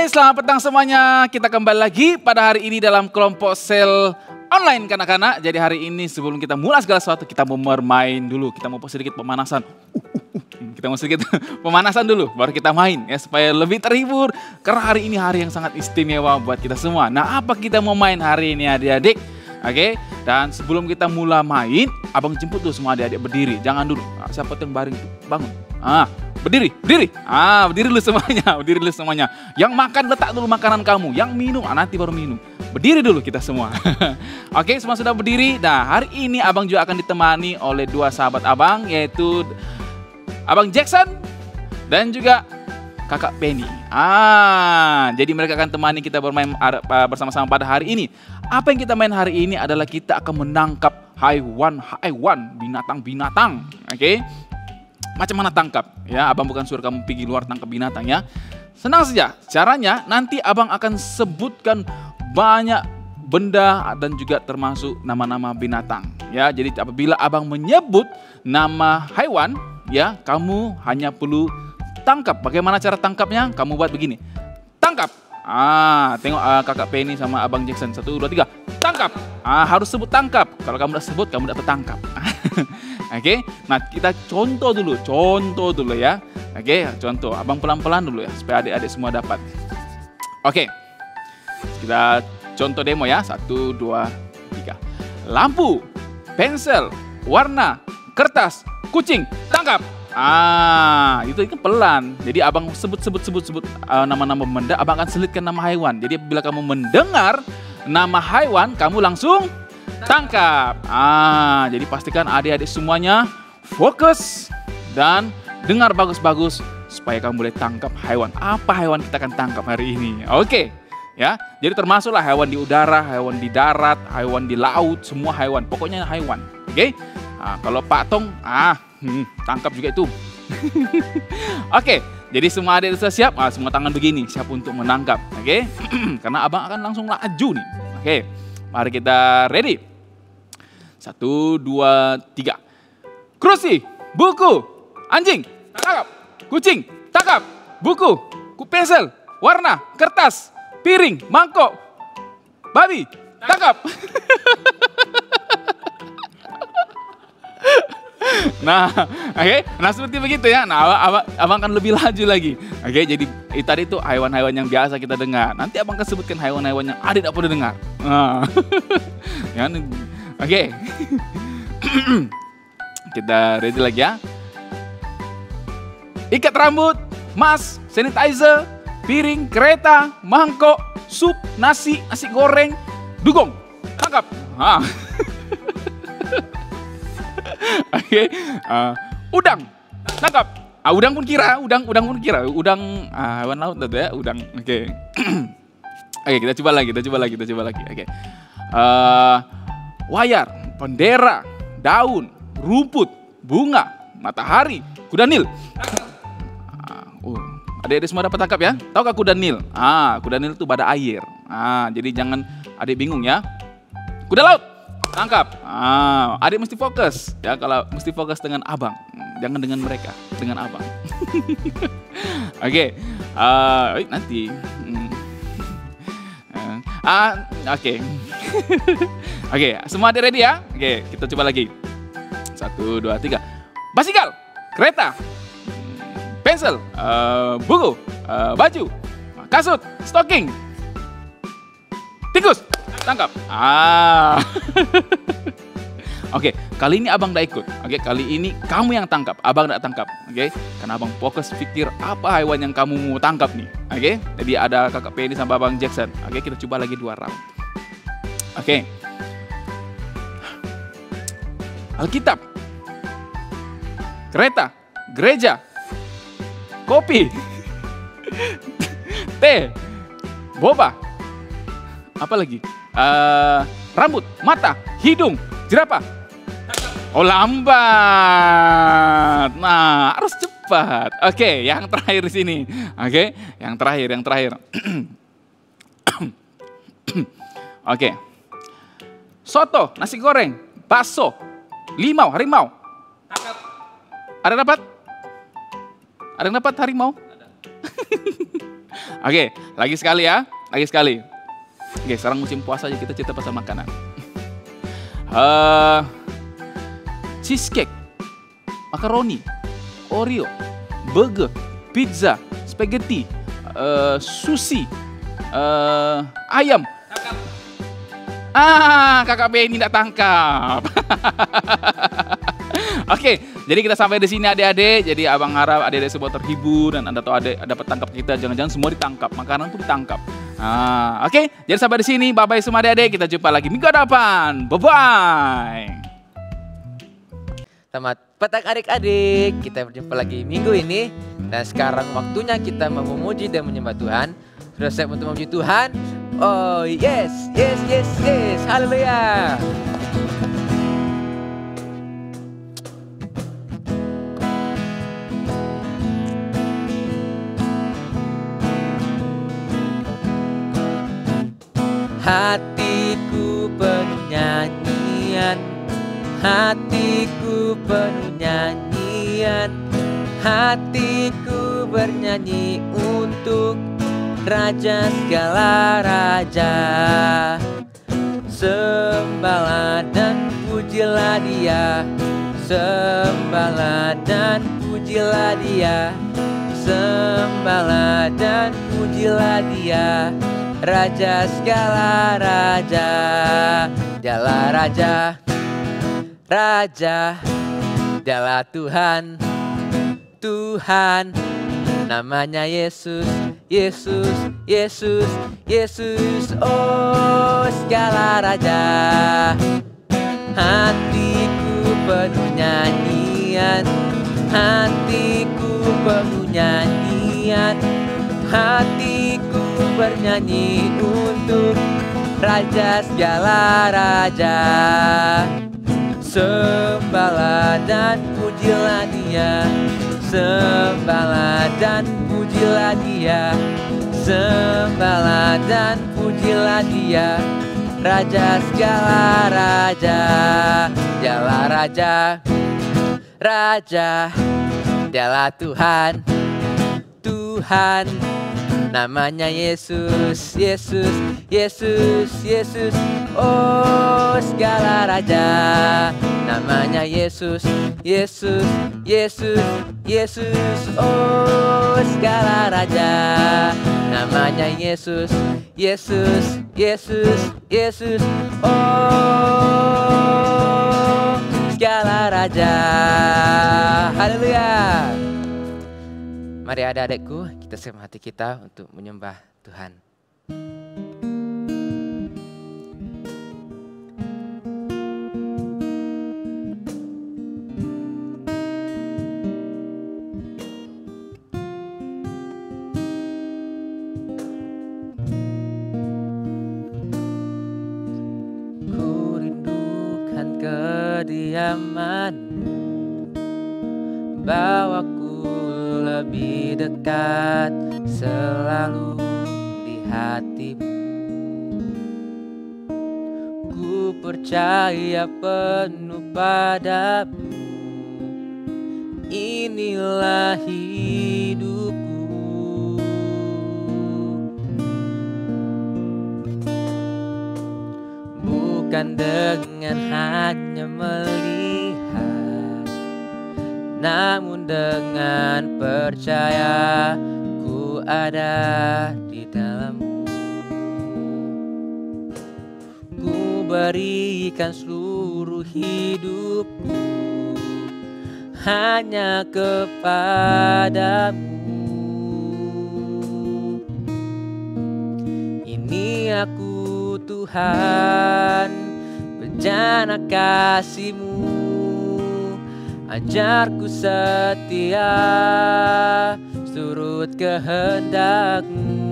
Selamat petang semuanya. Kita kembali lagi pada hari ini dalam kelompok sel online kanak-kanak. Jadi hari ini sebelum kita mulai segala sesuatu, kita mau bermain dulu. Kita mau sedikit pemanasan. Kita mau sedikit pemanasan dulu, baru kita main ya supaya lebih terhibur. Karena hari ini hari yang sangat istimewa buat kita semua. Nah, apa kita mau main hari ini adik-adik? Oke, dan sebelum kita mulai main, abang jemput tuh semua adik-adik berdiri. Jangan dulu, siapa yang baring tuh, bangun. Berdiri. Berdiri dulu semuanya, berdiri dulu semuanya. Yang makan letak dulu makanan kamu, yang minum nanti baru minum. Berdiri dulu kita semua. Oke, semua sudah berdiri. Nah, hari ini abang juga akan ditemani oleh dua sahabat abang, yaitu Abang Jackson dan juga Kakak Penny. Jadi mereka akan temani kita bermain bersama-sama pada hari ini. Apa yang kita main hari ini adalah kita akan menangkap haiwan, binatang-binatang. Oke? Macam mana tangkap? Ya, abang bukan suruh kamu pergi luar tangkap binatang ya. Senang saja. Caranya nanti abang akan sebutkan banyak benda dan juga termasuk nama-nama binatang. Ya, jadi apabila abang menyebut nama haiwan, ya, kamu hanya perlu tangkap. Bagaimana cara tangkapnya? Kamu buat begini. Tangkap. Tengok Kakak Penny sama Abang Jackson. 1, 2, 3. Tangkap. Harus sebut tangkap. Kalau kamu udah sebut, kamu udah tertangkap. Oke. Nah, kita contoh dulu ya. Oke, contoh. Abang pelan-pelan dulu ya, supaya adik-adik semua dapat. Oke. Kita contoh demo ya. 1, 2, 3. Lampu, pensel, warna, kertas, kucing, tangkap. Itu kan pelan. Jadi abang sebut nama-nama benda, abang akan selitkan nama haiwan. Jadi bila kamu mendengar nama haiwan, kamu langsung tangkap. Jadi pastikan adik-adik semuanya fokus dan dengar bagus-bagus supaya kamu boleh tangkap haiwan. Apa haiwan kita akan tangkap hari ini? Oke. Ya, jadi termasuklah hewan di udara, hewan di darat, hewan di laut, semua hewan. Pokoknya haiwan. Oke? Kalau patung, tangkap juga itu. Oke, jadi semua adik sudah siap? Semua tangan begini, siap untuk menangkap. Oke? Karena abang akan langsung laju nih. Oke, mari kita ready. 1, 2, 3. Kursi, buku, anjing, tangkap. Kucing, tangkap. Buku, pensel, warna, kertas, piring, mangkok, babi, tangkap. Nah, oke. Nah, seperti begitu ya. Nah, abang akan lebih laju lagi. Oke, jadi tadi itu hewan-hewan yang biasa kita dengar. Nanti abang akan sebutkan hewan-hewan yang adik tidak pernah dengar. Ya, oke. Kita ready lagi ya. Ikat rambut, mas, sanitizer, piring, kereta, mangkok, sup, nasi goreng, dugong, tangkap. Oke, udang, tangkap. Udang pun kira, udang hewan laut itu ya, udang. Oke. Oke, kita coba lagi. Oke. Wayar, bendera, daun, rumput, bunga, matahari, kuda nil. Adik-adik semua dapat tangkap ya? Tahukah kuda nil? Kuda nil itu pada air. Jadi jangan adik bingung ya. Kuda laut, tangkap. Adik mesti fokus ya, kalau mesti fokus dengan abang, jangan dengan mereka, dengan abang. Oke. Nanti. Oke. Oke, semua adik ready ya? Oke, kita coba lagi. 1, 2, 3. Basikal, kereta, pensel, buku, baju, kasut, stocking, tikus, tangkap. Oke, kali ini abang tidak ikut. Oke, kali ini kamu yang tangkap, abang tidak tangkap. Oke, karena abang fokus pikir apa hewan yang kamu mau tangkap nih. Oke, jadi ada Kakak Penny sama Abang Jackson. Oke, kita coba lagi 2 round. Oke. Alkitab, kereta, gereja, kopi, teh, boba, apa lagi? Rambut, mata, hidung, jerapah. Lambat. Nah, harus cepat. Oke, yang terakhir di sini. Oke, yang terakhir. Oke. Soto, nasi goreng, bakso, harimau. Ada yang dapat harimau? Oke, lagi sekali ya. Lagi sekali. Oke, sekarang musim puasa aja kita cerita pasal makanan. Cheesecake, makaroni, Oreo, burger, pizza, spaghetti, sushi, ayam. Kakak Benny tidak tangkap. Oke, jadi kita sampai di sini adik-adik. Jadi abang harap adik-adik semua terhibur dan Anda tahu adik dapat tangkap kita. Jangan-jangan semua ditangkap, makanan tuh ditangkap. Oke, jadi sampai di sini. Bye-bye semua adik-adik. Kita jumpa lagi minggu depan. Bye-bye. Selamat petang adik-adik. Kita berjumpa lagi minggu ini. Dan sekarang waktunya kita memuji dan menyembah Tuhan. Sudah siap untuk memuji Tuhan? Oh yes, yes, yes, yes. Haleluya. Hatiku penuh nyanyian, hatiku penuh nyanyian, hatiku bernyanyi untuk Raja segala raja. Sembahlah dan pujilah Dia, sembahlah dan pujilah Dia, sembahlah dan pujilah Dia. Raja segala raja, Dialah Raja, Raja, Dialah Tuhan, Tuhan. Namanya Yesus, Yesus, Yesus, Yesus. Oh segala raja. Hatiku penuh nyanyian, hatiku penuh nyanyian, hatiku bernyanyi untuk Raja segala raja. Sembahlah dan pujilah Dia, sembahlah dan pujilah Dia, sembahlah dan pujilah Dia. Raja segala raja, Dialah Raja, Raja, Dialah Tuhan, Tuhan. Namanya Yesus, Yesus, Yesus, Yesus. Oh segala raja. Namanya Yesus, Yesus, Yesus, Yesus. Oh segala raja. Namanya Yesus, Yesus, Yesus, Yesus. Oh segala raja. Haleluya. Mari adik-adikku, kita siapkan hati kita untuk menyembah Tuhan. Ku rindukan kediaman-Mu, bawaku lebih dekat selalu di hati-Mu. Ku percaya penuh padamu, inilah hidupku. Bukan dengan hanya melihat, namun dengan percaya ku ada di dalam-Mu. Ku berikan seluruh hidupku hanya kepadamu. Ini aku Tuhan, bejana kasih-Mu. Ajarku setia, turut kehendak-Mu.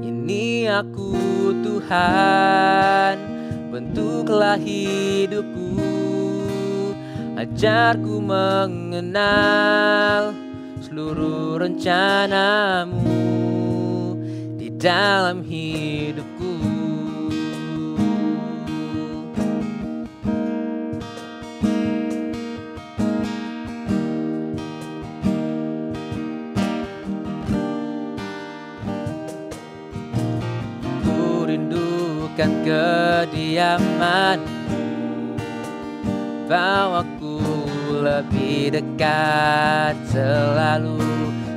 Ini aku Tuhan, bentuklah hidupku. Ajarku mengenal seluruh rencana-Mu di dalam hidupku. bukan kediaman, bawaku lebih dekat selalu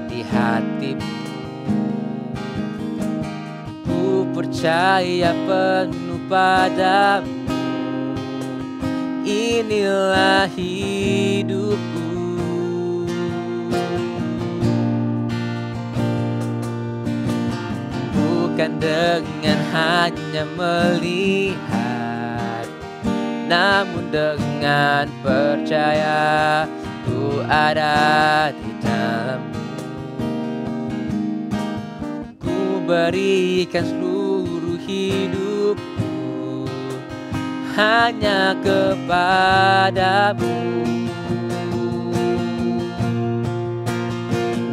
di hatimu. Ku percaya penuh padamu, inilah hidupku. Bukan dengan hanya melihat, namun dengan percaya ku ada di dalammu. Ku berikan seluruh hidupku hanya kepadamu.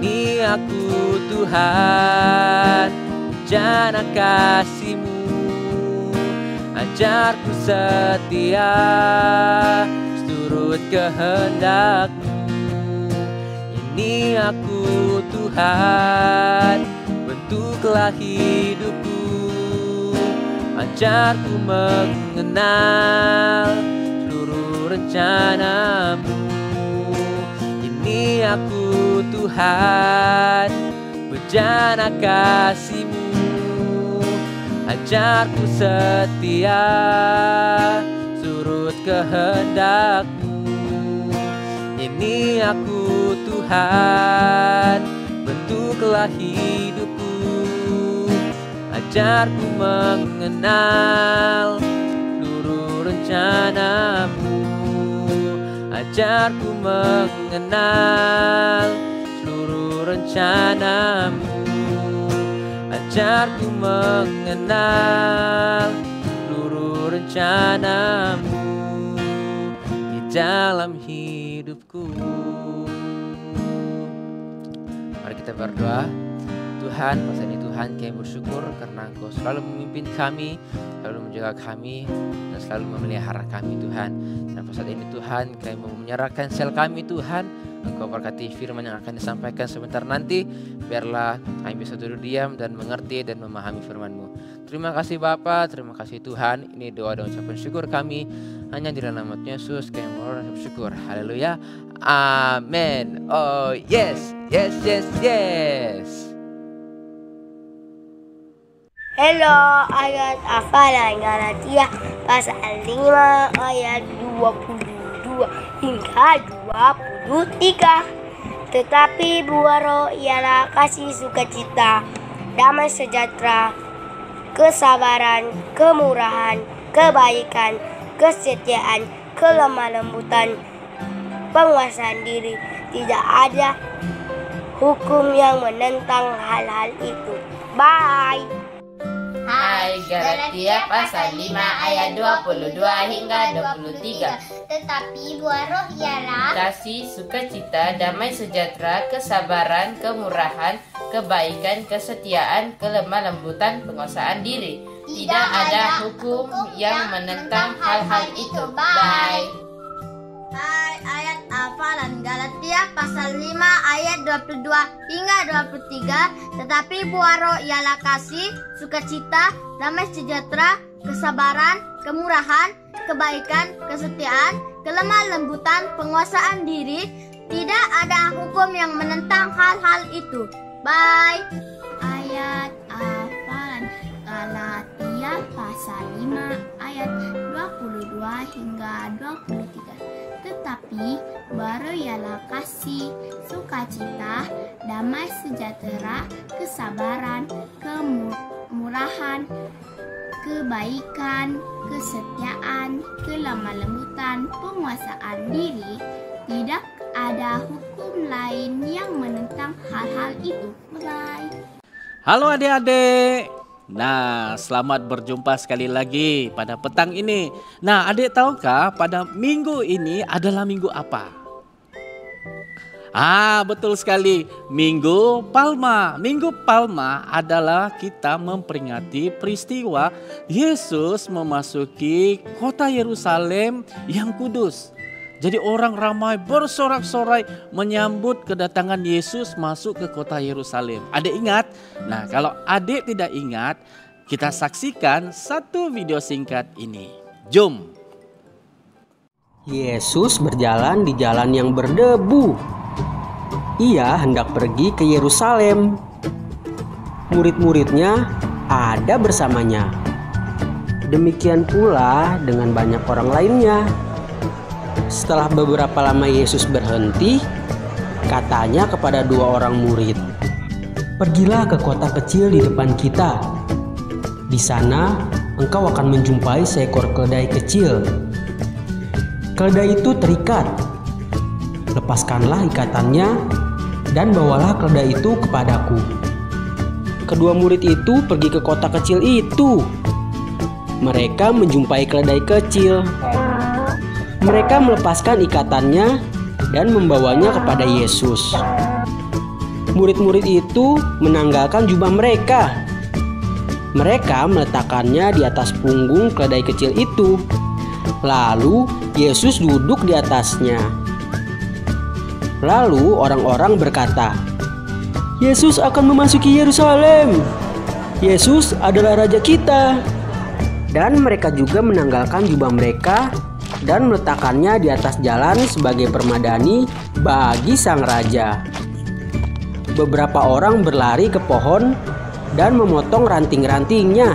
Ini aku Tuhan, jana kasih-Mu, ajarku setia, seturut kehendak-Mu. Ini aku Tuhan, bentuklah hidupku, ajarku mengenal seluruh rencana-Mu. Ini aku Tuhan, bejana kasih-Mu, ajarku setia, surut kehendak-Mu. Ini aku Tuhan, bentuklah hidupku, ajarku mengenal seluruh rencana-Mu, ajarku mengenal seluruh rencana-Mu, ajarku mengenal seluruh rencana-Mu di dalam hidupku. Mari kita berdoa. Tuhan, pada saat ini Tuhan kami bersyukur karena Engkau selalu memimpin kami, selalu menjaga kami, dan selalu memelihara kami Tuhan. Dan pada saat ini Tuhan kami mau menyerahkan sel kami Tuhan. Engkau berkati firman yang akan disampaikan sebentar nanti. Biarlah kami bisa duduk diam dan mengerti dan memahami firman-Mu. Terima kasih Bapa, terima kasih Tuhan. Ini doa dan ucapan syukur kami hanya di dalam nama Yesus kami mohon dan bersyukur. Haleluya. Amin. Oh yes, yes, yes, yes. Hello, ayat hafalan Galatia pasal 5 ayat 22 hingga 23. Tetapi buah roh ialah kasih, sukacita, damai sejahtera, kesabaran, kemurahan, kebaikan, kesetiaan, kelemah lembutan, penguasaan diri. Tidak ada hukum yang menentang hal-hal itu. Bye. Hai, Galatia pasal 5 ayat 22 hingga 23. Tetapi buah roh ialah Kasih, sukacita, damai sejahtera, kesabaran, kemurahan, kebaikan, kesetiaan, kelemah lembutan, penguasaan diri. Tidak ada hukum yang menentang hal-hal itu. Bye. Hai, ayat hafalan Galatia pasal 5 ayat 22 hingga 23. Tetapi buah roh ialah kasih, sukacita, damai sejahtera, kesabaran, kemurahan, kebaikan, kesetiaan, kelemah lembutan, penguasaan diri. Tidak ada hukum yang menentang hal-hal itu. Bye. Ayat hafalan Galatia pasal 5 ayat 22 hingga 23. Tetapi baru ialah kasih, sukacita, damai sejahtera, kesabaran, kemurahan, kebaikan, kesetiaan, kelemah lembutan, penguasaan diri. Tidak ada hukum lain yang menentang hal-hal itu. Bye. Halo adik-adik. Nah, selamat berjumpa sekali lagi pada petang ini. Nah, adik tahukah pada minggu ini adalah minggu apa? Betul sekali, Minggu Palma. Minggu Palma adalah kita memperingati peristiwa Yesus memasuki kota Yerusalem yang kudus. Jadi orang ramai bersorak-sorai menyambut kedatangan Yesus masuk ke kota Yerusalem. Adik ingat? Nah, kalau adik tidak ingat, Kita saksikan satu video singkat ini. Jom. Yesus berjalan di jalan yang berdebu. Ia hendak pergi ke Yerusalem. Murid-muridnya ada bersamanya. Demikian pula dengan banyak orang lainnya. Setelah beberapa lama Yesus berhenti, katanya kepada 2 orang murid, "Pergilah ke kota kecil di depan kita. Di sana engkau akan menjumpai seekor keledai kecil. Keledai itu terikat. Lepaskanlah ikatannya dan bawalah keledai itu kepadaku." Kedua murid itu pergi ke kota kecil itu. Mereka menjumpai keledai kecil. Mereka melepaskan ikatannya dan membawanya kepada Yesus. Murid-murid itu menanggalkan jubah mereka. Mereka meletakkannya di atas punggung keledai kecil itu. Lalu Yesus duduk di atasnya. Lalu orang-orang berkata, "Yesus akan memasuki Yerusalem. Yesus adalah raja kita." Dan mereka juga menanggalkan jubah mereka dan meletakkannya di atas jalan sebagai permadani bagi sang raja. Beberapa orang berlari ke pohon dan memotong ranting-rantingnya.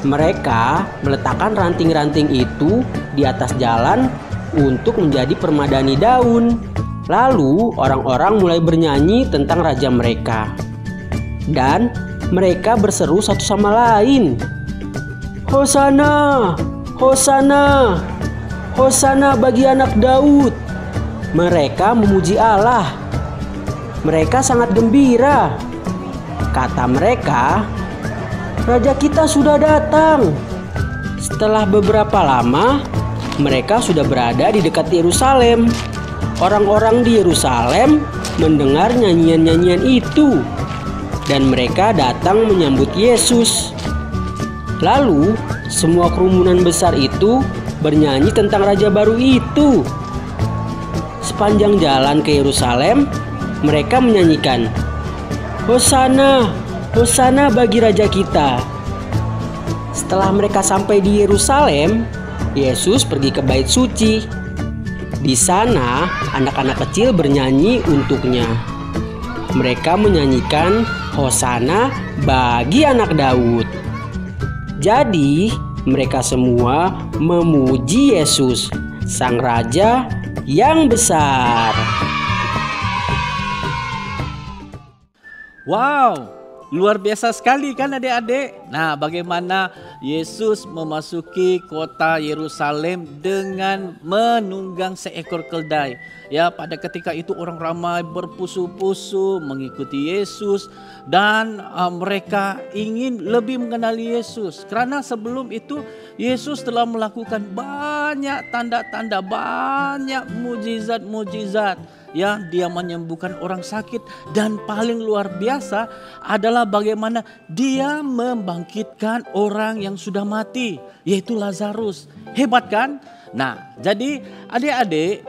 Mereka meletakkan ranting-ranting itu di atas jalan untuk menjadi permadani daun. Lalu orang-orang mulai bernyanyi tentang raja mereka. Dan mereka berseru satu sama lain, "Hosana! Hosana! Hosana bagi anak Daud!" Mereka memuji Allah. Mereka sangat gembira. Kata mereka, "Raja kita sudah datang." Setelah beberapa lama, mereka sudah berada di dekat Yerusalem. Orang-orang di Yerusalem mendengar nyanyian-nyanyian itu, dan mereka datang menyambut Yesus. Lalu semua kerumunan besar itu bernyanyi tentang raja baru itu. Sepanjang jalan ke Yerusalem, mereka menyanyikan, "Hosana, Hosana bagi raja kita." Setelah mereka sampai di Yerusalem, Yesus pergi ke bait suci. Di sana, anak-anak kecil bernyanyi untuknya. Mereka menyanyikan Hosana bagi anak Daud. Jadi, mereka semua memuji Yesus, sang raja yang besar. Wow, luar biasa sekali kan adik-adik? Nah, bagaimana Yesus memasuki kota Yerusalem dengan menunggang seekor keledai. Ya, pada ketika itu orang ramai berpusu-pusu mengikuti Yesus dan mereka ingin lebih mengenali Yesus. Karena sebelum itu Yesus telah melakukan banyak tanda-tanda, banyak mujizat-mujizat. Ya, dia menyembuhkan orang sakit dan paling luar biasa adalah bagaimana dia membangkitkan orang yang sudah mati, yaitu Lazarus. Hebat kan? Nah, jadi adik-adik,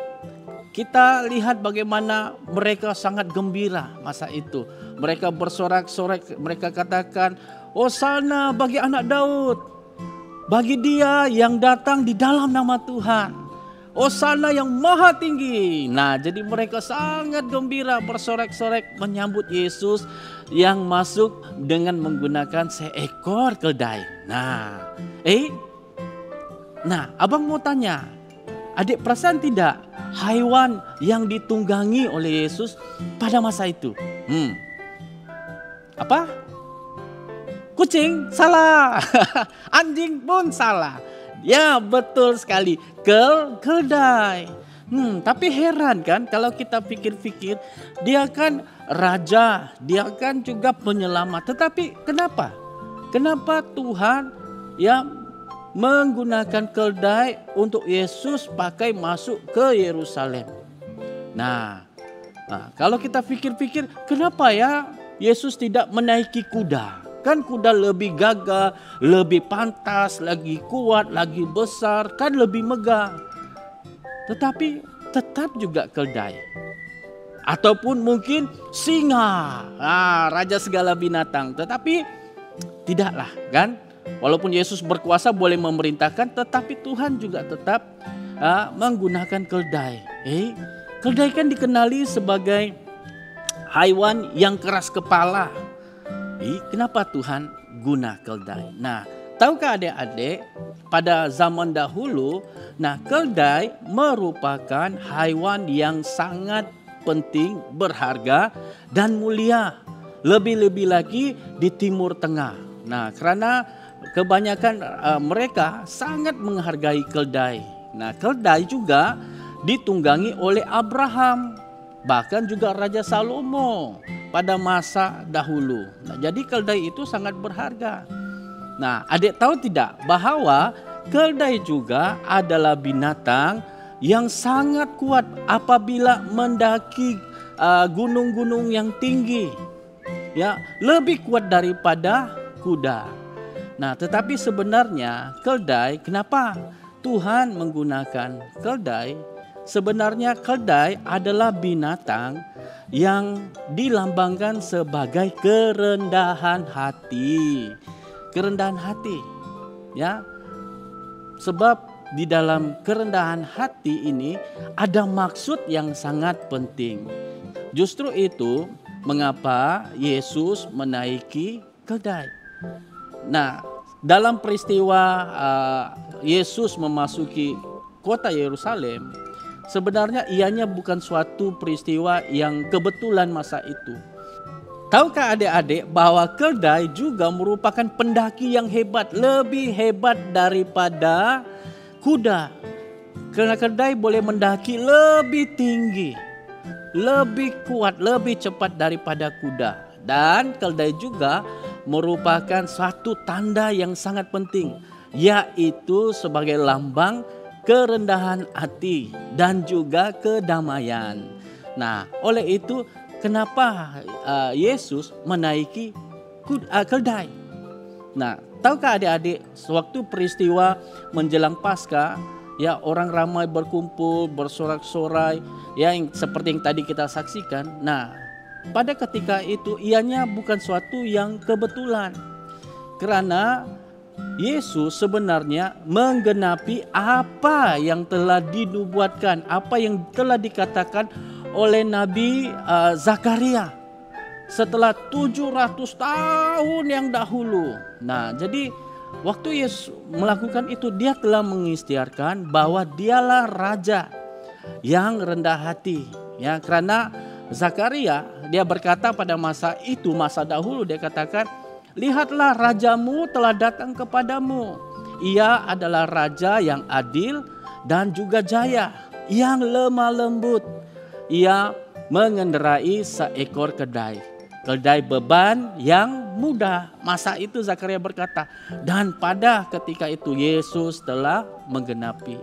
kita lihat bagaimana mereka sangat gembira masa itu. Mereka bersorak-sorai, mereka katakan, "Hosana bagi anak Daud, bagi dia yang datang di dalam nama Tuhan. Hosana yang maha tinggi." Nah, jadi mereka sangat gembira bersorak-sorai menyambut Yesus yang masuk dengan menggunakan seekor keledai. Nah, abang mau tanya, adik perasan tidak hewan yang ditunggangi oleh Yesus pada masa itu? Apa? Kucing? Salah. Anjing pun salah. Ya, betul sekali. Keledai. Tapi heran kan kalau kita pikir-pikir, dia kan raja, dia kan juga penyelamat. Tetapi kenapa? Kenapa Tuhan ya menggunakan keledai untuk Yesus pakai masuk ke Yerusalem? Nah, kalau kita pikir-pikir, kenapa ya Yesus tidak menaiki kuda? Kan kuda lebih gagah, lebih pantas, lagi kuat, lagi besar, kan lebih megah. Tetapi tetap juga keledai. Ataupun mungkin singa, raja segala binatang. Tetapi Tidaklah kan? Walaupun Yesus berkuasa boleh memerintahkan, tetapi Tuhan juga tetap menggunakan keldai. Keldai kan dikenali sebagai hewan yang keras kepala. Kenapa Tuhan guna keldai? Nah, tahukah adik-adik pada zaman dahulu, keldai merupakan hewan yang sangat penting, berharga dan mulia. Lebih-lebih lagi di Timur Tengah. Nah, karena kebanyakan mereka sangat menghargai keldai. Nah, keldai juga ditunggangi oleh Abraham, bahkan juga Raja Salomo pada masa dahulu. Nah, jadi keldai itu sangat berharga. Nah, adik tahu tidak bahwa keldai juga adalah binatang yang sangat kuat apabila mendaki gunung-gunung yang tinggi. Ya, lebih kuat daripada kuda. Nah, tetapi sebenarnya keldai, kenapa Tuhan menggunakan keldai? Sebenarnya keldai adalah binatang yang dilambangkan sebagai kerendahan hati. Kerendahan hati. Ya. Sebab di dalam kerendahan hati ini ada maksud yang sangat penting. Justru itu mengapa Yesus menaiki keldai. Nah, dalam peristiwa Yesus memasuki kota Yerusalem, sebenarnya ianya bukan suatu peristiwa yang kebetulan masa itu. Tahukah adik-adik bahwa keldai juga merupakan pendaki yang hebat, lebih hebat daripada kuda. Karena keldai boleh mendaki lebih tinggi, lebih kuat, lebih cepat daripada kuda. Dan keldai juga merupakan satu tanda yang sangat penting, yaitu sebagai lambang kerendahan hati dan juga kedamaian. Nah, oleh itu kenapa Yesus menaiki keldai? Nah, tahukah adik-adik sewaktu peristiwa menjelang Paskah, ya orang ramai berkumpul, bersorak-sorai, ya seperti yang tadi kita saksikan. Nah, pada ketika itu ianya bukan suatu yang kebetulan. Karena Yesus sebenarnya menggenapi apa yang telah dinubuatkan, apa yang telah dikatakan oleh Nabi Zakaria setelah 700 tahun yang dahulu. Nah, jadi waktu Yesus melakukan itu, dia telah mengisytiharkan bahwa dialah raja yang rendah hati. Ya, karena Zakaria dia berkata pada masa itu, masa dahulu, dia katakan, lihatlah rajamu telah datang kepadamu. Ia adalah raja yang adil dan juga jaya, yang lemah lembut. Ia mengendarai seekor keldai beban yang mudah. Masa itu Zakaria berkata, dan pada ketika itu Yesus telah menggenapi.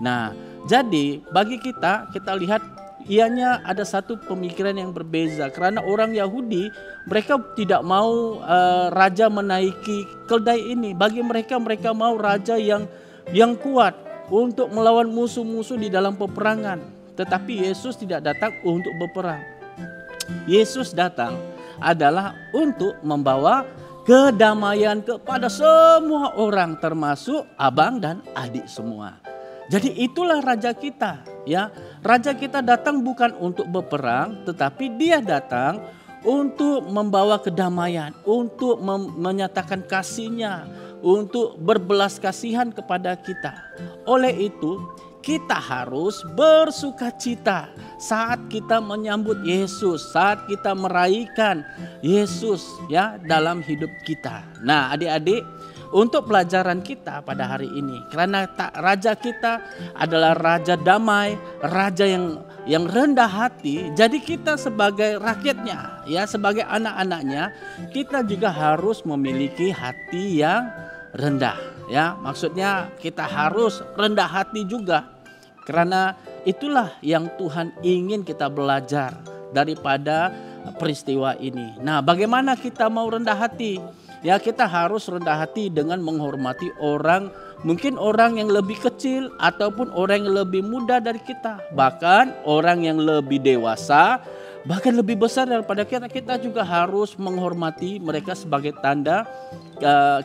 Nah, jadi bagi kita lihat ianya ada satu pemikiran yang berbeza. Karena orang Yahudi, mereka tidak mau raja menaiki keldai ini. Bagi mereka mau raja yang kuat untuk melawan musuh-musuh di dalam peperangan. Tetapi Yesus tidak datang untuk berperang. Yesus datang adalah untuk membawa kedamaian kepada semua orang, termasuk abang dan adik semua. Jadi itulah raja kita, ya. Raja kita datang bukan untuk berperang, tetapi dia datang untuk membawa kedamaian, untuk menyatakan kasihnya, untuk berbelas kasihan kepada kita. Oleh itu, kita harus bersukacita saat kita menyambut Yesus, saat kita meraihkan Yesus, ya, dalam hidup kita. Nah, adik-adik, untuk pelajaran kita pada hari ini, karena raja kita adalah raja damai, raja yang rendah hati. Jadi kita sebagai rakyatnya, ya, sebagai anak-anaknya, kita juga harus memiliki hati yang rendah, ya. Maksudnya kita harus rendah hati juga. Karena itulah yang Tuhan ingin kita belajar daripada peristiwa ini. Nah, bagaimana kita mau rendah hati? Ya, kita harus rendah hati dengan menghormati orang, mungkin orang yang lebih kecil ataupun orang yang lebih muda dari kita. Bahkan orang yang lebih dewasa, bahkan lebih besar daripada kita. Kita juga harus menghormati mereka sebagai tanda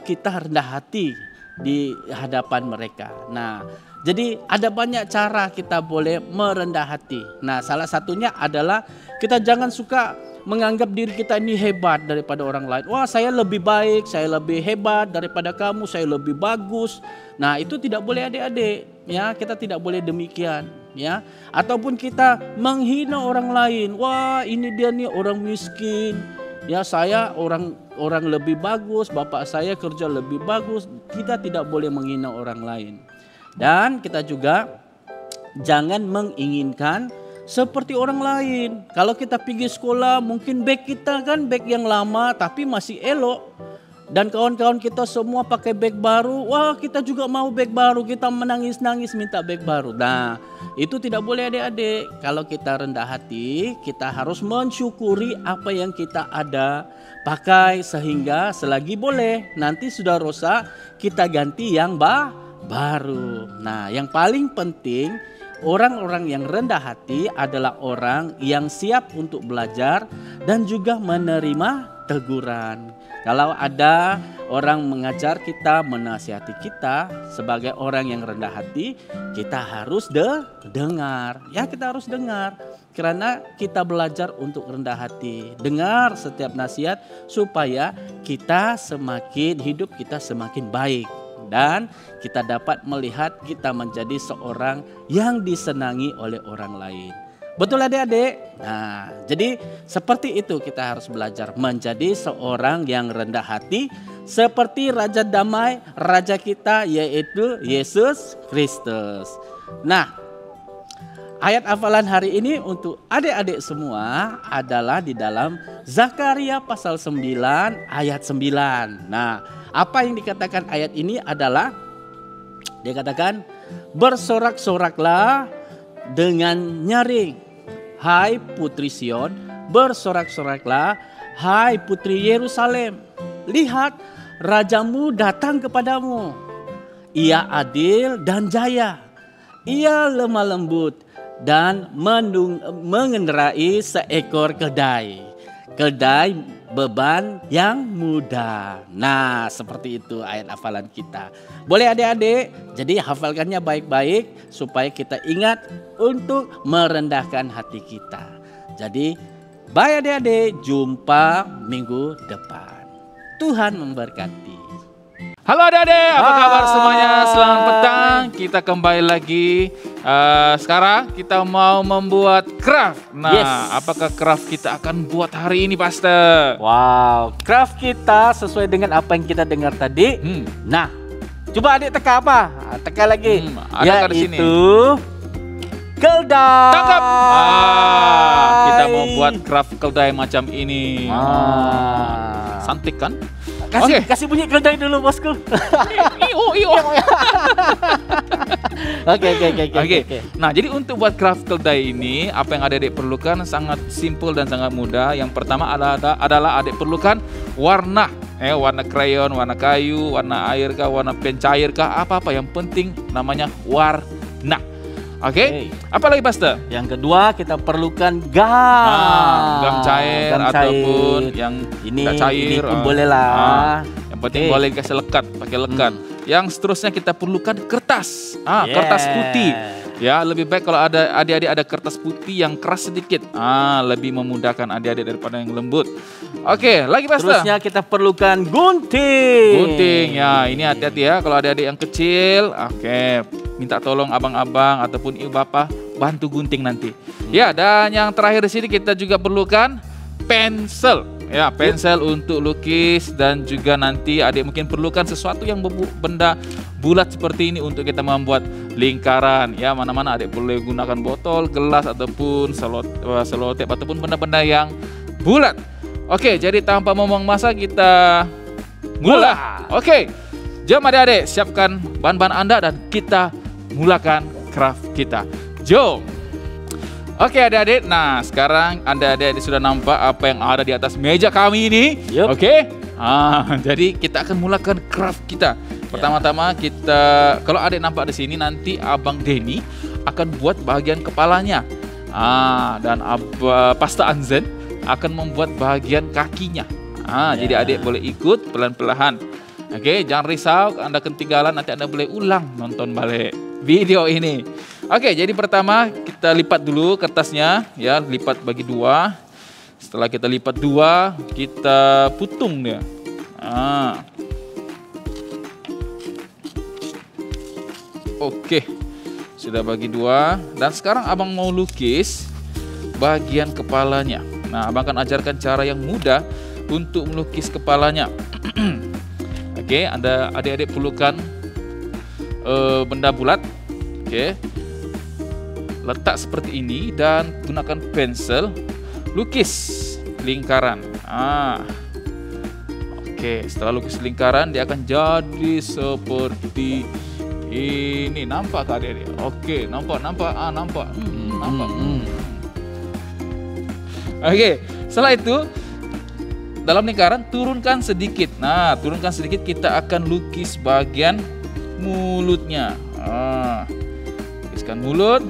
kita rendah hati di hadapan mereka. Nah, jadi ada banyak cara kita boleh merendah hati. Nah, salah satunya adalah kita jangan suka menganggap diri kita ini hebat daripada orang lain. Wah, saya lebih baik, saya lebih hebat daripada kamu, saya lebih bagus. Nah, itu tidak boleh adik-adik, ya. Kita tidak boleh demikian, ya. Ataupun kita menghina orang lain. Wah, ini dia nih orang miskin. Ya, saya orang lebih bagus, bapak saya kerja lebih bagus. Kita tidak boleh menghina orang lain. Dan kita juga jangan menginginkan seperti orang lain. Kalau kita pergi sekolah, mungkin beg kita kan beg yang lama tapi masih elok. Dan kawan-kawan kita semua pakai beg baru. Wah, kita juga mau beg baru. Kita menangis-nangis minta beg baru. Nah, itu tidak boleh adik-adik. Kalau kita rendah hati, kita harus mensyukuri apa yang kita ada. Pakai sehingga selagi boleh. Nanti sudah rusak, kita ganti yang baru. Nah, yang paling penting, orang-orang yang rendah hati adalah orang yang siap untuk belajar dan juga menerima teguran. Kalau ada orang mengajar kita, menasihati kita sebagai orang yang rendah hati, kita harus dengar. Ya, kita harus dengar. Karena kita belajar untuk rendah hati. Dengar setiap nasihat supaya kita hidup kita semakin baik. Dan kita dapat melihat kita menjadi seorang yang disenangi oleh orang lain. Betul adik-adik? Nah, jadi seperti itu kita harus belajar menjadi seorang yang rendah hati. Seperti Raja Damai, Raja kita yaitu Yesus Kristus. Nah, ayat hafalan hari ini untuk adik-adik semua adalah di dalam Zakaria pasal 9 ayat 9. Nah, apa yang dikatakan ayat ini adalah dikatakan bersorak-soraklah dengan nyaring, hai putri Sion, bersorak-soraklah hai putri Yerusalem. Lihat, rajamu datang kepadamu. Ia adil dan jaya. Ia lemah lembut dan mengendarai seekor keldai. Keldai beban yang mudah. Nah, seperti itu ayat hafalan kita. Boleh adik-adik? Jadi hafalkannya baik-baik supaya kita ingat untuk merendahkan hati kita. Jadi, bye adik-adik, jumpa minggu depan. Tuhan memberkati. Halo adik-adik, apa kabar semuanya? Selamat petang. Kita kembali lagi. Sekarang kita mau membuat craft. Nah, Yes. apakah craft kita akan buat hari ini, Pastor? Wow, craft kita sesuai dengan apa yang kita dengar tadi. Nah, coba adik teka apa? Teka lagi. Ada di sini. Yaitu keldai. Tangkap. Kita mau buat craft keldai macam ini. Santik kan? Kasih bunyi keldai dulu, bosku. Iyo. Oke. Nah, jadi untuk buat craft keldai ini, apa yang adik-adik perlukan sangat simpel dan sangat mudah. Yang pertama adalah adik perlukan warna. Warna krayon, warna kayu, warna air kah, warna pencair kah, apa-apa. Yang penting namanya warna. Oke. Apa lagi, Pastor? Yang kedua kita perlukan gam. Gam cair ataupun yang tidak cair. Ini pun boleh lah. Yang penting boleh dikasih lekat, pakai lekat. Yang seterusnya kita perlukan kertas. Kertas putih. Ya, lebih baik kalau ada adik-adik ada kertas putih yang keras sedikit. Lebih memudahkan adik-adik daripada yang lembut. Oke, lagi Pastor. Terusnya kita perlukan gunting. Gunting, ya ini hati-hati ya kalau adik-adik yang kecil. Oke, minta tolong abang-abang ataupun ibu bapak bantu gunting nanti. Ya, dan yang terakhir di sini kita juga perlukan pensel. Ya, pensel untuk lukis dan juga nanti adik mungkin perlukan sesuatu yang benda bulat seperti ini untuk kita membuat lingkaran. Ya, mana-mana adik boleh gunakan botol, gelas ataupun selotip ataupun benda-benda yang bulat. Oke, jadi tanpa membuang masa kita mulai. Oke, jom adik-adik siapkan bahan-bahan Anda dan kita mulakan craft kita. Jom. Oke adik-adik, nah sekarang adik-adik sudah nampak apa yang ada di atas meja kami ini. Oke, jadi kita akan mulakan craft kita. Pertama-tama kita, kalau adik nampak di sini nanti Abang Denny akan buat bagian kepalanya. Dan Pastor Anzen akan membuat bagian kakinya. Jadi adik boleh ikut pelan-pelan. Oke, jangan risau, Anda ketinggalan, nanti Anda boleh ulang nonton balik video ini. Oke, jadi pertama kita lipat dulu kertasnya, ya, lipat bagi 2. Setelah kita lipat 2, kita putung dia. Oke, sudah bagi 2. Dan sekarang abang mau lukis bagian kepalanya. Nah, abang akan ajarkan cara yang mudah untuk melukis kepalanya. Oke, Anda adik-adik perlukan benda bulat. Oke, letak seperti ini dan gunakan pensil, lukis lingkaran. Oke, setelah lukis lingkaran dia akan jadi seperti ini. Nampak kak adik-adik? Oke, nampak. Nampak. Oke, setelah itu dalam lingkaran turunkan sedikit. Nah, turunkan sedikit, kita akan lukis bagian mulutnya. Lukiskan mulut.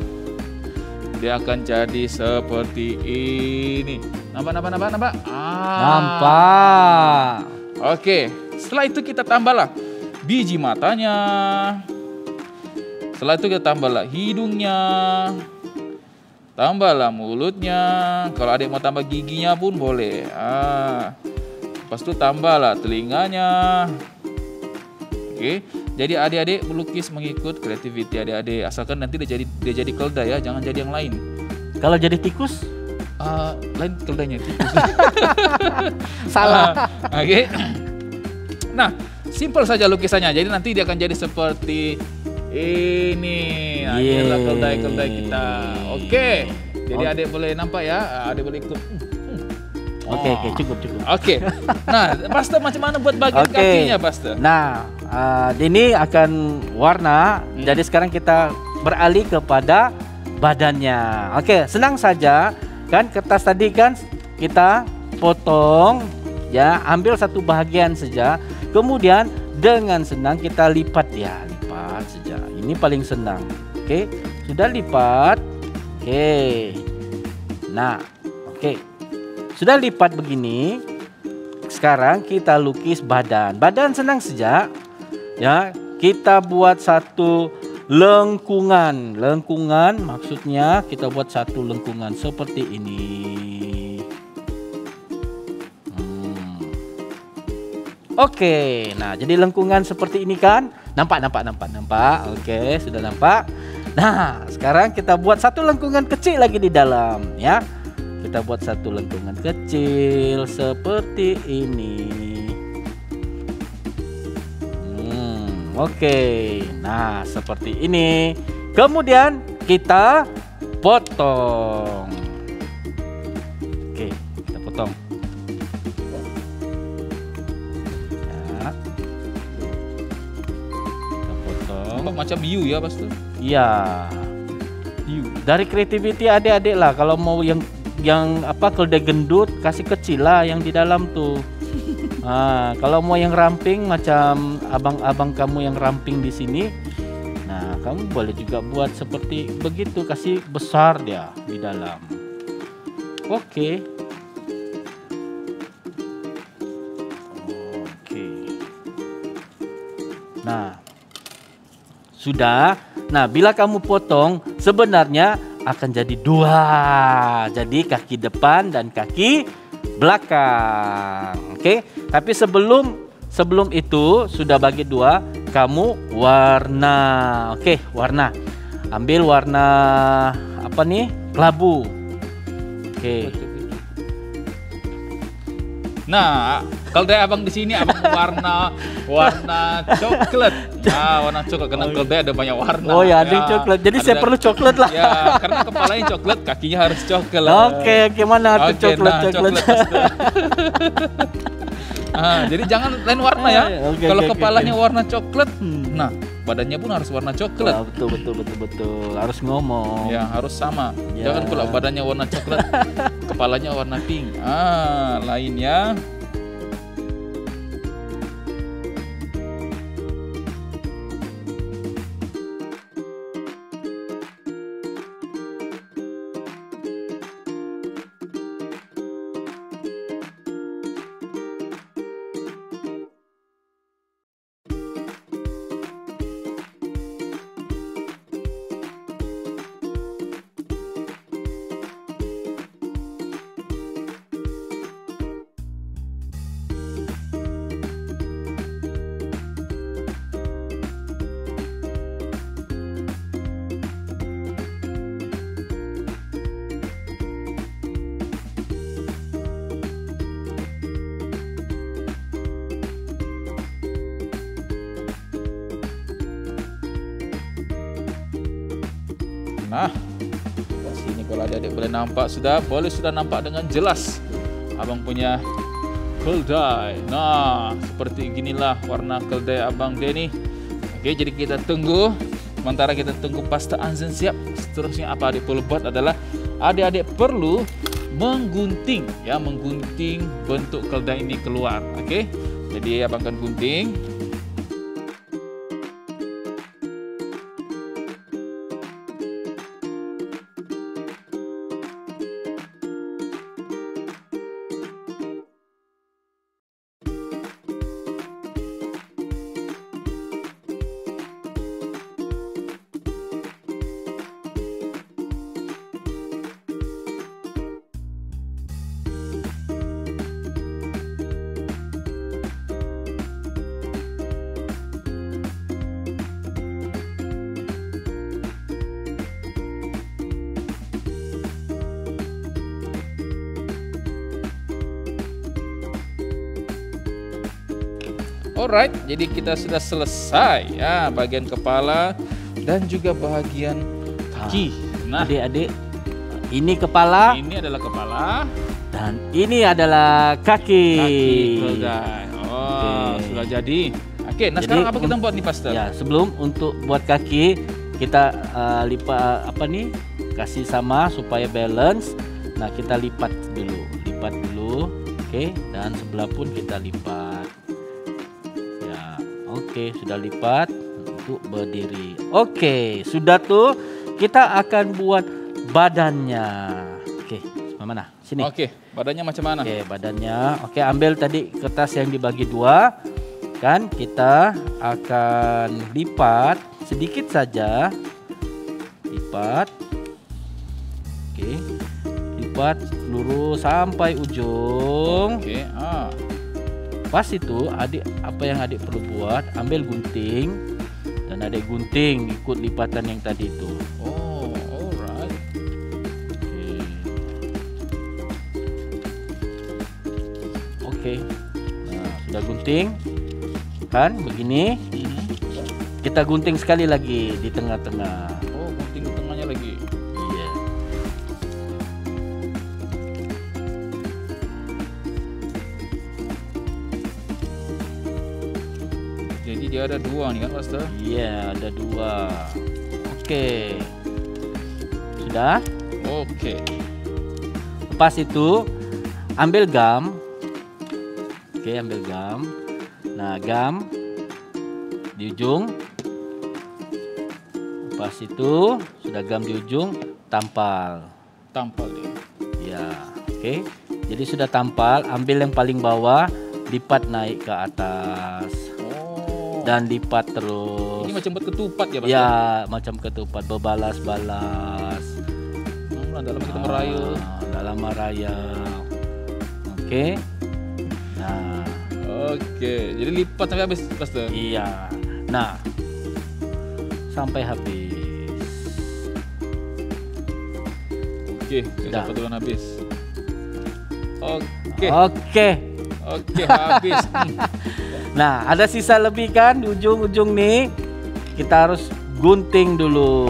Dia akan jadi seperti ini. Nampak? Nampak. Oke, setelah itu kita tambahlah biji matanya. Setelah itu kita tambahlah hidungnya. Tambahlah mulutnya. Kalau adik mau tambah giginya pun boleh. Lepas itu tambahlah telinganya. Oke. Jadi adik-adik melukis mengikut kreativiti adik-adik. Asalkan nanti dia jadi keledai ya, jangan jadi yang lain. Kalau jadi tikus? Lain keledainya tikus. Salah. Oke. Nah, simpel saja lukisannya. Jadi nanti dia akan jadi seperti ini. Nah, inilah keledai kita. Oke. Jadi adik boleh nampak ya, adik boleh ikut. Oke, cukup. Oke. Nah, Pastor macam mana buat bagian kakinya, Pastor? Nah, ini akan warna. Jadi sekarang kita beralih kepada badannya. Oke, senang saja. Kan kertas tadi kan kita potong, ya, ambil satu bagian saja. Kemudian dengan senang kita lipat saja. Ini paling senang. Oke, sudah lipat. Oke. Nah, oke. Sudah lipat begini. Sekarang kita lukis badan. Badan senang saja. Ya, kita buat satu lengkungan. Lengkungan maksudnya kita buat satu lengkungan seperti ini. Oke, nah jadi lengkungan seperti ini kan? Nampak. Oke, sudah nampak. Nah, sekarang kita buat satu lengkungan kecil lagi di dalam, ya. Kita buat satu lengkungan kecil seperti ini. Oke, nah seperti ini. Kemudian kita potong. Oke, kita potong. Ya. Kita potong. Macam hiu ya, Pastor? Iya. Hiu. Dari kreativiti adik-adik lah. Kalau mau yang keledai gendut, kasih kecil lah yang di dalam tuh. Kalau mau yang ramping macam abang-abang kamu yang ramping di sini, nah kamu boleh juga buat seperti begitu, kasih besar dia di dalam. Oke. Nah, sudah. Nah, bila kamu potong sebenarnya akan jadi 2. Jadi kaki depan dan kaki belakang. Oke. Tapi sebelum itu sudah bagi 2, kamu warna. Oke, warna. Ambil warna apa nih? Kelabu. Oke. Nah, kalau dari abang di sini abang warna coklat. Warna coklat karena keledai ada banyak warna. Oh ya, ada yang coklat. Jadi saya perlu coklat lah. Ya, karena kepalanya coklat, kakinya harus coklat. Oke, gimana tuh coklat? Jadi jangan lain warna ya. Kalau kepalanya oke. warna coklat, nah badannya pun harus warna coklat. Betul. Harus ngomong. Ya, harus sama. Ya. Jangan pula badannya warna coklat, kepalanya warna pink. Lainnya. Nah, sini kalau adik-adik boleh nampak sudah nampak dengan jelas. Abang punya keldai. Nah, seperti inilah warna keldai Abang Denny. Oke, jadi kita tunggu. Sementara kita tunggu pasta azan siap. Seterusnya apa adik perlu buat adalah adik-adik perlu menggunting ya, menggunting bentuk keldai ini keluar. Oke. Jadi Abang akan gunting. Alright, jadi kita sudah selesai ya bagian kepala dan juga bagian kaki. Nah, adik-adik, ini kepala, ini adalah kepala dan ini adalah kaki. Kaki keldai. Oh, sudah jadi. Oke, nah Jadi, sekarang apa kita buat nih, Pastor? Ya, sebelum untuk buat kaki kita lipat kasih sama supaya balance. Nah, kita lipat dulu, oke, dan sebelah pun kita lipat. Oke, sudah lipat untuk berdiri. Oke, sudah tuh. Kita akan buat badannya. Oke, mana? Sini. Oke, badannya macam mana? Oke, badannya. Oke, ambil tadi kertas yang dibagi dua. Kan kita akan lipat sedikit saja. Lipat. Oke. Lipat lurus sampai ujung. Oke, Pas itu apa yang adik perlu buat, ambil gunting dan adik gunting ikut lipatan yang tadi itu. Oh, alright. Oke. Nah, sudah gunting kan begini. Kita gunting sekali lagi di tengah-tengah. Oh, gunting di tengahnya lagi. Iya. Jadi dia ada dua nih kan, Pastor? Iya, ada dua. Oke. Sudah? Oke. Lepas itu ambil gam. Oke, ambil gam. Nah, gam di ujung. Lepas itu sudah gam di ujung, tampal. Tampal dia. Ya, oke. Jadi sudah tampal, ambil yang paling bawah, lipat naik ke atas. Dan lipat terus. Ini macam buat ketupat ya, Pastor? Ya, macam ketupat, berbalas-balas. Dalam kita merayap. Dalam merayap. Oke. Nah. Oke, jadi lipat sampai habis, Pastor? Iya. Nah, sampai habis. Oke, kita duluan habis. Oke. Oke, habis. Nah, ada sisa lebih kan di ujung-ujung nih. Kita harus gunting dulu.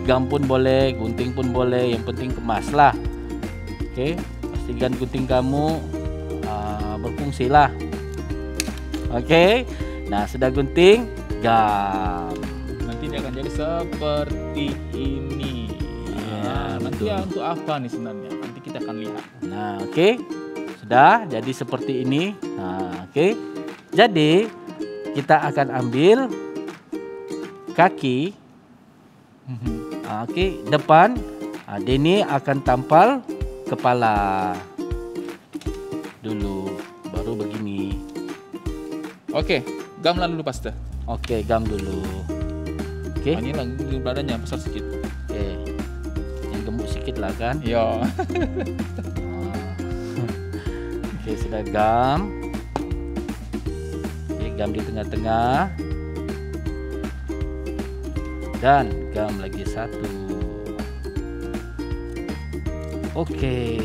Gam pun boleh, gunting pun boleh, yang penting kemas lah. Oke, pastikan gunting kamu berfungsi lah. Oke, nah sudah gunting, gam. Nanti dia akan jadi seperti ini. Ya, nanti ya untuk apa nih sebenarnya? Nanti kita akan lihat. Nah, oke, sudah jadi seperti ini. Nah, oke, jadi kita akan ambil kaki. Oke, depan. Denny akan tampal kepala dulu, baru begini. Oke, gam dulu, Pastor. Oke, gam dulu. Oke. Ini lagi badannya besar sedikit. Oke, yang gemuk sedikit lah kan? Iya. Oke, sudah gam. Oke, gam di tengah-tengah. Dan gam lagi satu. Oke,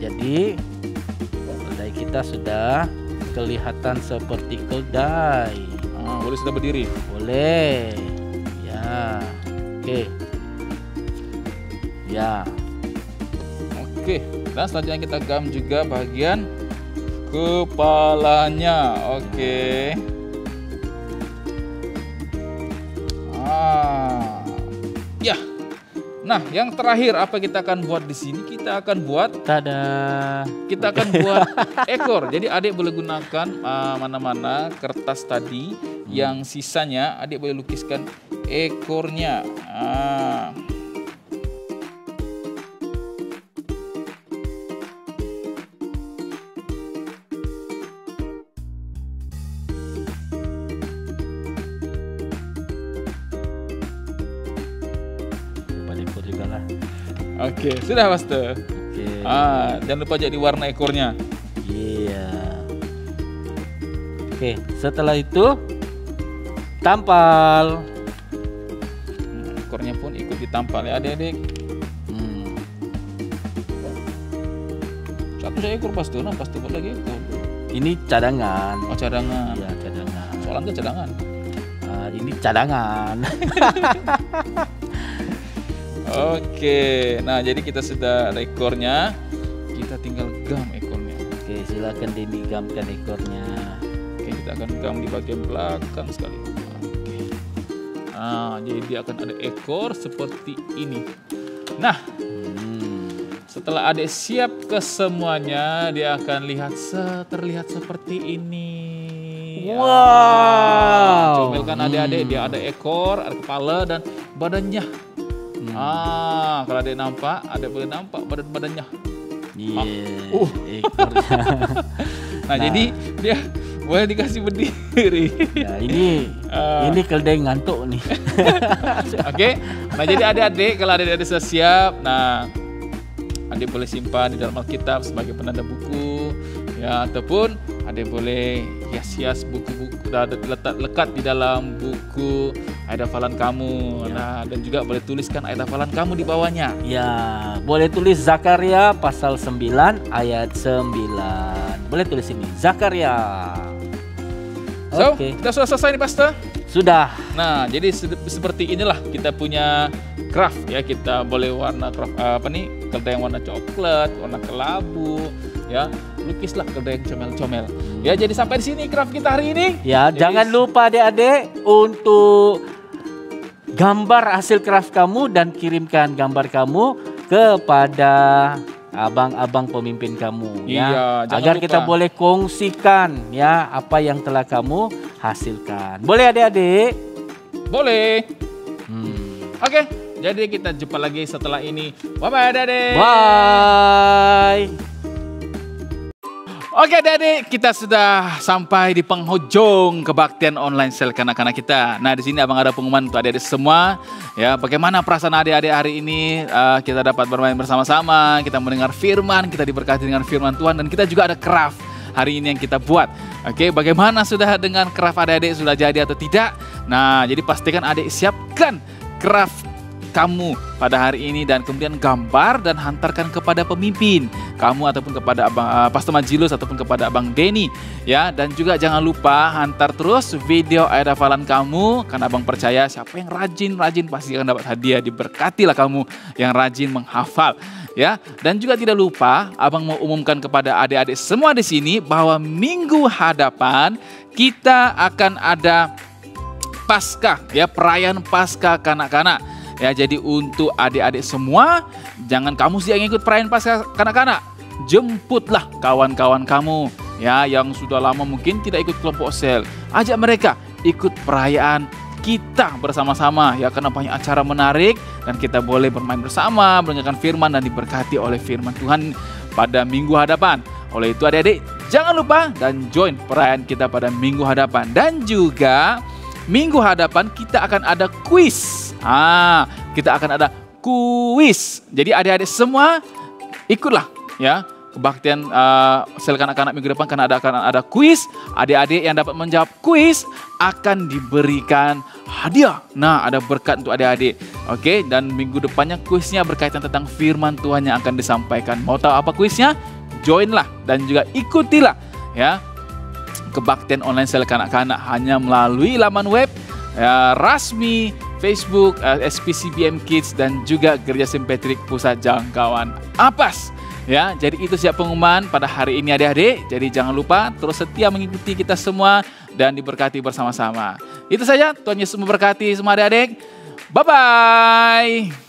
jadi keldai kita sudah kelihatan seperti keldai. Boleh sudah berdiri? Boleh. Ya. Oke. Ya. Oke, dan selanjutnya kita gam juga bagian kepalanya. Oke. Ya. Nah, yang terakhir apa kita akan buat di sini? Kita akan buat Kita akan buat ekor. Jadi adik boleh gunakan mana-mana kertas tadi, yang sisanya adik boleh lukiskan ekornya. Ekor juga lah. Oke, sudah Pastor. Oke. Jangan lupa jadi warna ekornya. Iya. Oke, setelah itu tampal. Ekornya pun ikut ditampal ya adik-adik. Satu saya ekor Pastor, nah Pastor buat lagi ekor. Ini cadangan. Oh, cadangan. Iya, cadangan. Soalnya cadangan. Ini cadangan. Oke, nah jadi kita sudah ada ekornya, kita tinggal gam ekornya. Oke, silakan digamkan ekornya. Oke, kita akan gam di bagian belakang sekali. Oke. Nah, jadi dia akan ada ekor seperti ini. Nah, setelah adik siap ke semuanya, dia akan terlihat seperti ini. Wow. Comelkan adik-adik, dia ada ekor, ada kepala dan badannya. Kalau adik nampak, adik boleh nampak badan-badannya. Iya, ekornya. Nah, jadi dia boleh dikasih berdiri. Ya, ini keledai ngantuk nih. Oke. Nah, jadi adik-adik kalau adik-adik sudah siap, nah adik boleh simpan di dalam Alkitab sebagai penanda buku, ya, ataupun adik boleh hias-hias buku-buku lekat di dalam buku ayat hafalan kamu. Nah, dan juga boleh tuliskan ayat hafalan kamu di bawahnya. Ya, boleh tulis Zakaria pasal 9 ayat 9. Boleh tulis ini Zakaria. So, Oke. kita sudah selesai nih Pastor? Sudah. Nah, jadi seperti inilah kita punya craft ya. Kita boleh warna craft keledai yang warna coklat, warna kelabu, ya. Lukislah keledai yang comel-comel. Ya, jadi sampai di sini craft kita hari ini. Ya, Jadi, jangan lupa adik-adik untuk gambar hasil craft kamu dan kirimkan gambar kamu kepada abang-abang pemimpin kamu, Iya, jangan agar lupa. kita boleh kongsikan ya apa yang telah kamu hasilkan. Boleh adik-adik? Boleh. Oke, jadi kita jumpa lagi setelah ini. Bye-bye adik-adik. Bye. Oke adik-adik, kita sudah sampai di penghujung kebaktian online sel kanak-kanak kita. Nah, di sini abang ada pengumuman untuk adik-adik semua. Ya, bagaimana perasaan adik-adik hari ini? Kita dapat bermain bersama-sama, kita mendengar firman, kita diberkati dengan firman Tuhan, dan kita juga ada craft hari ini yang kita buat. Oke, bagaimana sudah dengan craft adik-adik, sudah jadi atau tidak? Nah, jadi pastikan adik siapkan craft kamu pada hari ini dan kemudian gambar dan hantarkan kepada pemimpin kamu ataupun kepada abang Pastor Majilus ataupun kepada abang Denny ya. Dan juga jangan lupa hantar terus video ayat hafalan kamu, karena abang percaya siapa yang rajin pasti akan dapat hadiah. Diberkatilah kamu yang rajin menghafal ya. Dan juga tidak lupa abang mau umumkan kepada adik-adik semua di sini bahwa minggu hadapan kita akan ada Paskah ya, perayaan Paskah kanak-kanak. Ya, jadi untuk adik-adik semua, jangan kamu sih yang ikut perayaan Paskah kanak-kanak. Jemputlah kawan-kawan kamu ya yang sudah lama mungkin tidak ikut kelompok sel. Ajak mereka ikut perayaan kita bersama-sama ya, karena banyak acara menarik dan kita boleh bermain bersama, mendengarkan firman dan diberkati oleh firman Tuhan pada minggu hadapan. Oleh itu adik-adik jangan lupa dan join perayaan kita pada minggu hadapan. Dan juga minggu hadapan kita akan ada kuis. Kita akan ada kuis. Jadi adik-adik semua ikutlah ya kebaktian sel kanak-kanak minggu depan, karena akan ada kuis. Adik-adik yang dapat menjawab kuis akan diberikan hadiah. Nah, ada berkat untuk adik-adik. Oke, dan minggu depannya kuisnya berkaitan tentang firman Tuhan yang akan disampaikan. Mau tahu apa kuisnya? Joinlah dan juga ikutilah ya kebaktian online sel kanak-kanak hanya melalui laman web ya, resmi Facebook, SPCBM Kids, dan juga Gereja St. Patrick Pusat Jangkauan Ampas. Ya, jadi itu siap pengumuman pada hari ini adik-adik. Jadi jangan lupa terus setia mengikuti kita semua dan diberkati bersama-sama. Itu saja, Tuhan Yesus memberkati semua adik-adik. Bye-bye.